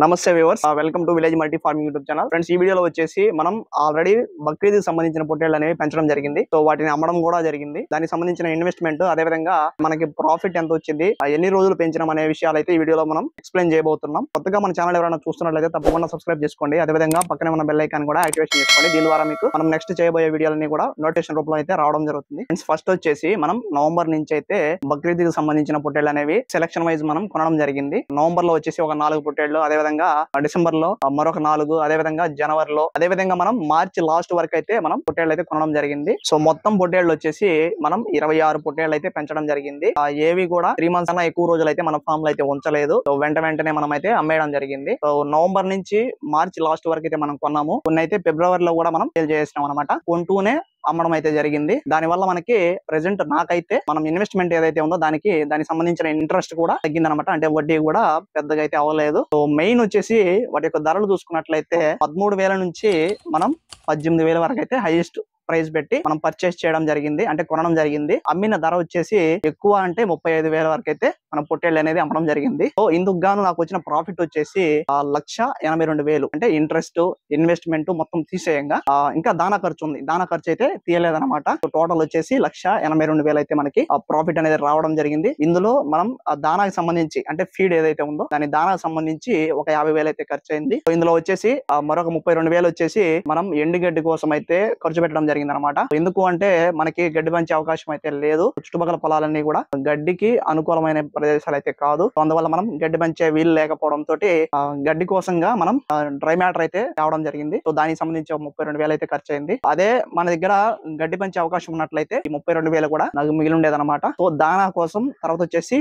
నమస్తే viewers, welcome to village multi farming YouTube channel. Friends, ఈ వీడియోలో వచ్చేసి మనం ఆల్రెడీ బక్రీద్ సంబంధించిన పొట్టేళ్లు అనేవి పెంచడం జరిగింది. సో వాటిని అమ్మడం కూడా జరిగింది. దానికి సంబంధించిన ఇన్వెస్ట్మెంట్, అదే విధంగా మనకి ప్రాఫిట్ ఎంత వచ్చింది, ఎన్ని రోజులు పెంచడం అనే విషయాలు అయితే ఈ వీడియోలో మనం ఎక్స్ప్లెయిన్ చేయబోతున్నాం. కొత్తగా మన ఛానల్ ఎవరైనా చూస్తున్నట్లయితే తప్పకుండా సబ్స్క్రైబ్ చేసుకోండి. అదే విధంగా పక్కనే ఉన్న బెల్ ఐకాన్ కూడా యాక్టివేషన్ చేసుకోండి. దీని ద్వారా మీకు మనం నెక్స్ట్ చేయబోయే వీడియోలన్నీ కూడా నోటిఫికేషన్ రూపంలో అయితే రావడం జరుగుతుంది. ఫ్రెండ్స్, ఫస్ట్ వచ్చేసి మనం నవంబర్ నుంచి అయితే బక్రీద్ కి సంబంధించిన పొట్టేళ్లు అనేవి సెలక్షన్ వైజ్ మనం కొనడం జరిగింది. నవంబర్ లో వచ్చేసి ఒక 4 పొట్టేళ్లు, అదే విధంగా డిసెంబర్ లో మరొక 4, అదే విధంగా జనవరిలో, అదే విధంగా మనం మార్చి లాస్ట్ వరకు అయితే మనం పొట్టేళ్లు అయితే కొనడం జరిగింది. సో మొత్తం పొట్టేళ్లు వచ్చేసి మనం 26 పొట్టేళ్లు అయితే పెంచడం జరిగింది. ఏవి కూడా 3 months అన్నా ఎక్కువ రోజులు అయితే మన ఫామ్ లో అయితే ఉంచలేదు. సో వెంటనే మనం అయితే అమ్మేయడం జరిగింది. సో నవంబర్ నుంచి మార్చి లాస్ట్ వరకు అయితే మనం కొన్నాము. కొన్ని అయితే ఫిబ్రవరిలో కూడా మనం సేల్ చేసినాం అనమాట. కొంటూనే అమ్మడం అయితే జరిగింది. దాని వల్ల మనకి ప్రెసెంట్ నాకైతే మనం ఇన్వెస్ట్మెంట్ ఏదైతే ఉందో దానికి సంబంధించిన ఇంట్రెస్ట్ కూడా తగ్గింది అనమాట. అంటే వడ్డీ కూడా పెద్దగా అయితే అవ్వలేదు. సో మెయిన్ వచ్చేసి వాటి యొక్క ధరలు చూసుకున్నట్లయితే 13,000 నుంచి మనం 18,000 వరకు అయితే హైయెస్ట్ ప్రైస్ పెట్టి మనం పర్చేస్ చేయడం జరిగింది, అంటే కొనడం జరిగింది. అమ్మిన ధర వచ్చేసి ఎక్కువ అంటే 35,000 వరకు అయితే మనం పొట్టేళ్ళు అనేది అమ్మడం జరిగింది. సో ఇందుకు గాను నాకు వచ్చిన ప్రాఫిట్ వచ్చేసి 1,82,000. అంటే ఇంట్రెస్ట్, ఇన్వెస్ట్మెంట్ మొత్తం తీసేయంగా ఇంకా దానా ఖర్చు ఉంది. దానా ఖర్చు అయితే తీయలేదన్నమాట. సో టోటల్ వచ్చేసి 1,82,000 అయితే మనకి ప్రాఫిట్ అనేది రావడం జరిగింది. ఇందులో మనం దానాకి సంబంధించి, అంటే ఫీడ్ ఏదైతే ఉందో దాని దానాకి సంబంధించి ఒక 50,000 అయితే ఖర్చు అయింది. సో ఇందులో వచ్చేసి మరొక 32,000 వచ్చేసి మనం ఎండుగడ్డి కోసం అయితే ఖర్చు పెట్టడం జరిగింది అనమాట. ఎందుకు అంటే మనకి గడ్డి పెంచే అవకాశం అయితే లేదు. చుట్టుపక్కల పొలాలన్నీ కూడా గడ్డికి అనుకూలమైన ప్రదేశాలు అయితే కాదు. అందువల్ల మనం గడ్డి పెంచే వీలు లేకపోవడం తోటి గడ్డి కోసంగా మనం డ్రై మ్యాటర్ అయితే తేవడం జరిగింది. సో దానికి సంబంధించి 32,000 అయితే ఖర్చు అయింది. అదే మన దగ్గర గడ్డి పెంచే అవకాశం ఉన్నట్లయితే ఈ 32,000 కూడా నాకు మిగిలి ఉండేది అనమాట. సో దానా కోసం తర్వాత వచ్చేసి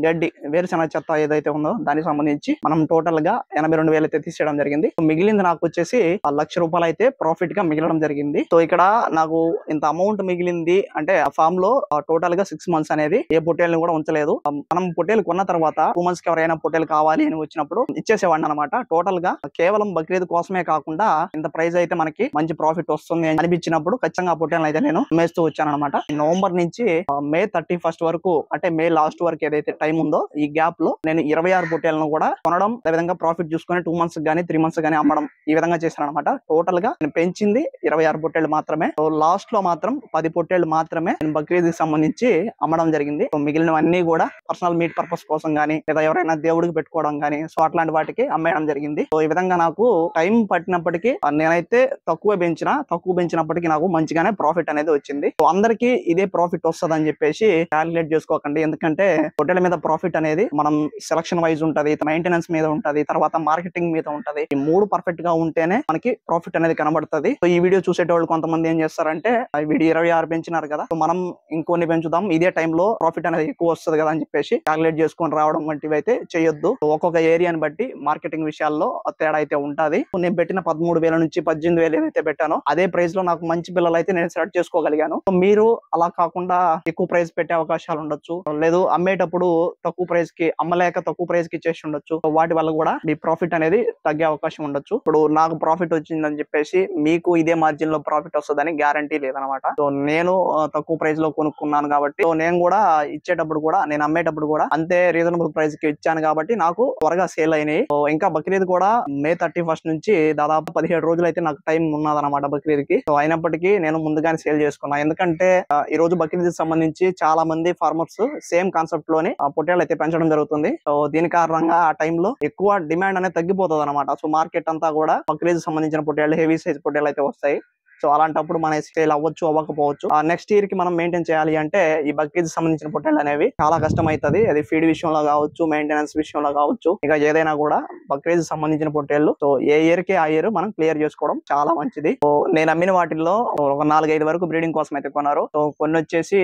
గడ్డి, వేరుశనగ చెత్త ఏదైతే ఉందో దానికి సంబంధించి మనం టోటల్ గా 82,000 అయితే తీసేయడం జరిగింది. మిగిలింది నాకు వచ్చేసి 1,00,000 రూపాయలు అయితే ప్రాఫిట్ గా మిగలడం జరిగింది. సో ఇక్కడ నాకు ఇంత అమౌంట్ మిగిలింది అంటే ఆ ఫామ్ లో టోటల్ గా 6 months అనేది ఏ పొట్టేళ్ళని కూడా ఉంచలేదు. మనం పొట్టేలు కొన్న తర్వాత 2 months కి ఎవరైనా పొట్టేలు కావాలి అని వచ్చినప్పుడు ఇచ్చేసేవాడిని అనమాట. టోటల్ గా కేవలం బక్రీద్ కోసమే కాకుండా ఇంత ప్రైస్ అయితే మనకి మంచి ప్రాఫిట్ వస్తుంది అని అనిపించినప్పుడు ఖచ్చితంగా ఆ పొట్టేలను అయితే నేను అమ్మేస్తూ వచ్చాను అనమాట. నవంబర్ నుంచి మే 31st వరకు, అంటే మే లాస్ట్ వరకు ఏదైతే టైం ఉందో ఈ గ్యాప్ లో నేను 26 పొట్టేలను కూడా కొనడం, అదే విధంగా ప్రాఫిట్ చూసుకొని 2 months గానీ 3 months గానీ అమ్మడం, ఈ విధంగా చేశాను అనమాట. టోటల్ గా నేను పెంచింది 26 పొట్టేలు మాత్రమే. లాస్ట్ లో మాత్రం 10 పొట్టేళ్లు మాత్రమే బక్రీద్ కి సంబంధించి అమ్మడం జరిగింది. మిగిలినవన్నీ కూడా పర్సనల్ మీట్ పర్పస్ కోసం గానీ, లేదా ఎవరైనా దేవుడికి పెట్టుకోవడం గానీ, సో అట్లాంటి వాటికి అమ్మేయడం జరిగింది. సో ఈ విధంగా నాకు టైం పట్టినప్పటికీ నేనైతే తక్కువ పెంచినప్పటికీ నాకు మంచిగానే ప్రాఫిట్ అనేది వచ్చింది. సో అందరికీ ఇదే ప్రాఫిట్ వస్తుంది అని చెప్పేసి క్యాలిక్యులేట్ చేసుకోకండి. ఎందుకంటే పొట్టేళ్ల మీద ప్రాఫిట్ అనేది మనం సెలక్షన్ వైజ్ ఉంటది, మెయింటెనెన్స్ మీద ఉంటది, తర్వాత మార్కెటింగ్ మీద ఉంటది. ఈ 3 పర్ఫెక్ట్ గా ఉంటేనే మనకి ప్రాఫిట్ అనేది కనబడుతుంది. సో ఈ వీడియో చూసేటోళ్ళు కొంతమంది ఏం చేస్తారంటే వీడియో 26 పెంచినారు కదా, సో మనం ఇంకొన్ని పెంచుదాం, ఇదే టైంలో ప్రాఫిట్ అనేది ఎక్కువ వస్తుంది కదా అని చెప్పేసి క్యాలిక్యులేట్ చేసుకొని రావడం వంటివి అయితే చేయొద్దు. ఒక్కొక్క ఏరియాని బట్టి మార్కెటింగ్ విషయాల్లో తేడా అయితే ఉంటది. నేను పెట్టిన 13,000 నుంచి 18,000 ఏదైతే పెట్టానో అదే ప్రైస్ లో నాకు మంచి పిల్లలు అయితే నేను సెలెక్ట్ చేసుకోగలిగాను. మీరు అలా కాకుండా ఎక్కువ ప్రైస్ పెట్టే అవకాశాలు ఉండొచ్చు, లేదు అమ్మేటప్పుడు తక్కువ ప్రైస్ కి అమ్మలేక తక్కువ ప్రైస్ కి ఇచ్చేసి ఉండొచ్చు. వాటి వల్ల కూడా మీ ప్రాఫిట్ అనేది తగ్గే అవకాశం ఉండొచ్చు. ఇప్పుడు నాకు ప్రాఫిట్ వచ్చిందని చెప్పేసి మీకు ఇదే మార్జిన్ లో ప్రాఫిట్ వస్తుందని గ్యారంటీ లేదనమాట. సో నేను తక్కువ ప్రైస్ లో కొనుక్కున్నాను కాబట్టి, సో నేను కూడా ఇచ్చేటప్పుడు కూడా, నేను అమ్మేటప్పుడు కూడా అంతే రీజనబుల్ ప్రైస్ కి ఇచ్చాను కాబట్టి నాకు త్వరగా సేల్ అయినాయి. సో ఇంకా బక్రీద్ కూడా మే 31st నుంచి దాదాపు 17 రోజులు అయితే నాకు టైం ఉన్నదన్నమాట బక్రీద్ కి. సో అయినప్పటికీ నేను ముందుగానే సేల్ చేసుకున్నా. ఎందుకంటే ఈ రోజు బక్రీద్ సంబంధించి చాలా మంది ఫార్మర్స్ సేమ్ కాన్సెప్ట్ లోని పొట్టేళ్ళు అయితే పెంచడం జరుగుతుంది. సో దీని కారణంగా ఆ టైంలో ఎక్కువ డిమాండ్ అనేది తగ్గిపోతుంది అనమాట. సో మార్కెట్ అంతా కూడా బక్రీద్ సంబంధించిన పొట్టేళ్ళు, హెవీ సైజ్ పొట్టేళ్ళు అయితే వస్తాయి. సో అలాంటప్పుడు మన సేల్ అవ్వచ్చు, అవ్వకపోవచ్చు. నెక్స్ట్ ఇయర్ కి మనం మెయింటైన్ చేయాలి అంటే ఈ బక్రీద్ సంబంధించిన పొట్టేళ్ళు అనేవి చాలా కష్టం అవుతుంది. అది ఫీడ్ విషయంలో కావచ్చు, మెయింటెనెన్స్ విషయంలో కావచ్చు, ఇక ఏదైనా కూడా బక్రీద్ సంబంధించిన పొట్టేళ్ళు సో ఏ ఇయర్ కి ఆ ఇయర్ మనం క్లియర్ చేసుకోవడం చాలా మంచిది. సో నేను అమ్మిన వాటిల్లో ఒక 4-5 వరకు బ్రీడింగ్ కోసం అయితే కొన్నారు. సో కొన్ని వచ్చేసి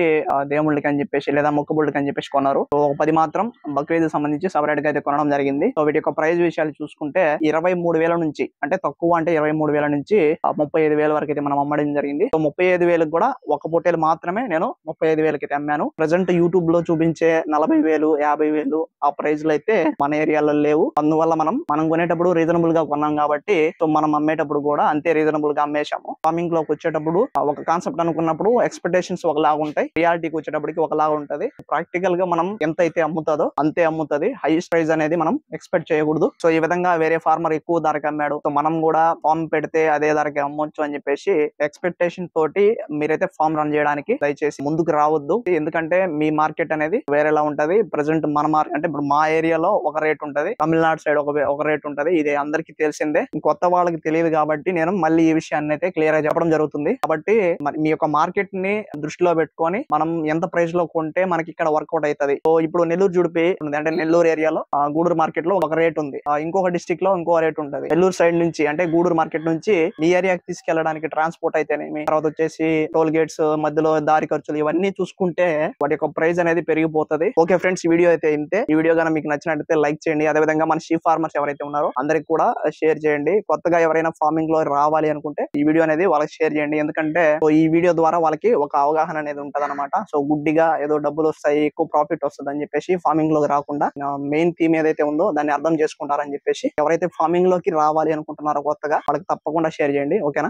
దేవుళ్ళకి అని చెప్పేసి, లేదా మొక్కుబుళ్ళకి అని చెప్పేసి కొన్నారు. సో 10 మాత్రం బక్రీద్ సంబంధించి సపరేట్ గా అయితే కొనడం జరిగింది. సో వీటి యొక్క ప్రైస్ విషయాలు చూసుకుంటే 23,000 నుంచి, అంటే తక్కువ అంటే 23,000 నుంచి 35,000 వరకు అయితే మనం అమ్మడం జరిగింది. సో 35,000 కూడా ఒక పొట్టేలు మాత్రమే నేను 35,000కి అమ్మాను. ప్రెసెంట్ యూట్యూబ్ లో చూపించే 40,000, 50,000 ఆ ప్రైజ్లు అయితే మన ఏరియాలో లేవు. అందువల్ల మనం కొనేటప్పుడు రీజనబుల్ గా కొన్నాం కాబట్టి సో మనం అమ్మేటప్పుడు కూడా అంతే రీజనబుల్ గా అమ్మేశాము. ఫార్మింగ్ లోకి వచ్చేటప్పుడు ఒక కాన్సెప్ట్ అనుకున్నప్పుడు ఎక్స్పెక్టేషన్స్ ఒకలాగా ఉంటాయి, రియాలిటీకి వచ్చేటప్పటికి ఒకలాగా ఉంటది. ప్రాక్టికల్ గా మనం ఎంత అయితే అమ్ముతుందో అంతే అమ్ముతుంది. హైయెస్ట్ ప్రైస్ అనేది మనం ఎక్స్పెక్ట్ చేయకూడదు. సో ఈ విధంగా వేరే ఫార్మర్ ఎక్కువ ధరకి అమ్మాడు, సో మనం కూడా ఫార్మ్ పెడితే అదే ధరకి అమ్మొచ్చు అని చెప్పేసి ఎక్స్పెక్టేషన్ తోటి మీరైతే ఫార్మ్ రన్ చేయడానికి దయచేసి ముందుకు రావద్దు. ఎందుకంటే మీ మార్కెట్ అనేది వేరేలా ఉంటది. ప్రెసెంట్ మన మార్కెట్ అంటే ఇప్పుడు మా ఏరియాలో ఒక రేట్ ఉంటది, తమిళనాడు సైడ్ ఒక రేట్ ఉంటది. ఇది అందరికీ తెలిసిందే, కొత్త వాళ్ళకి తెలియదు కాబట్టి నేను మళ్ళీ ఈ విషయాన్ని అయితే క్లియర్ గా చెప్పడం జరుగుతుంది. కాబట్టి మీ యొక్క మార్కెట్ ని దృష్టిలో పెట్టుకొని మనం ఎంత ప్రైస్ లో కొంటే మనకి ఇక్కడ వర్కౌట్ అవుతుంది. సో ఇప్పుడు నెల్లూరు జుడిపి అంటే నెల్లూరు ఏరియాలో గూడూరు మార్కెట్ లో ఒక రేట్ ఉంది, ఇంకొక డిస్ట్రిక్ట్ లో ఇంకో రేట్ ఉంటది. నెల్లూరు సైడ్ నుంచి అంటే గూడూరు మార్కెట్ నుంచి మీ ఏరియాకి తీసుకెళ్ళడానికి ట్రాన్స్పోర్ట్ అయితేనేమి, తర్వాత వచ్చేసి టోల్ గేట్స్, మధ్యలో దారి ఖర్చులు, ఇవన్నీ చూసుకుంటే వాటి యొక్క ప్రైస్ అనేది పెరిగిపోతుంది. ఓకే ఫ్రెండ్స్, ఈ వీడియో అయితే ఇంతే. ఈ వీడియో కనుక మీకు నచ్చినట్లయితే లైక్ చేయండి. అదే విధంగా మన షీప్ ఫార్మర్స్ ఎవరైతే ఉన్నారో అందరికి కూడా షేర్ చేయండి. కొత్తగా ఎవరైనా ఫార్మింగ్ లో రావాలి అనుకుంటే ఈ వీడియో అనేది వాళ్ళకి షేర్ చేయండి. ఎందుకంటే ఈ వీడియో ద్వారా వాళ్ళకి ఒక అవగాహన అనేది ఉంటది అనమాట. సో గుడ్డిగా ఏదో డబ్బులు వస్తాయి, ఎక్కువ ప్రాఫిట్ వస్తుంది అని చెప్పేసి ఫార్మింగ్ లోకి రాకుండా మెయిన్ థీమ్ ఏదైతే ఉందో దాన్ని అర్థం చేసుకుంటారని చెప్పేసి ఎవరైతే ఫార్మింగ్ లోకి రావాలి అనుకుంటున్నారో కొత్తగా వాళ్ళకి తప్పకుండా షేర్ చేయండి. ఓకేనా?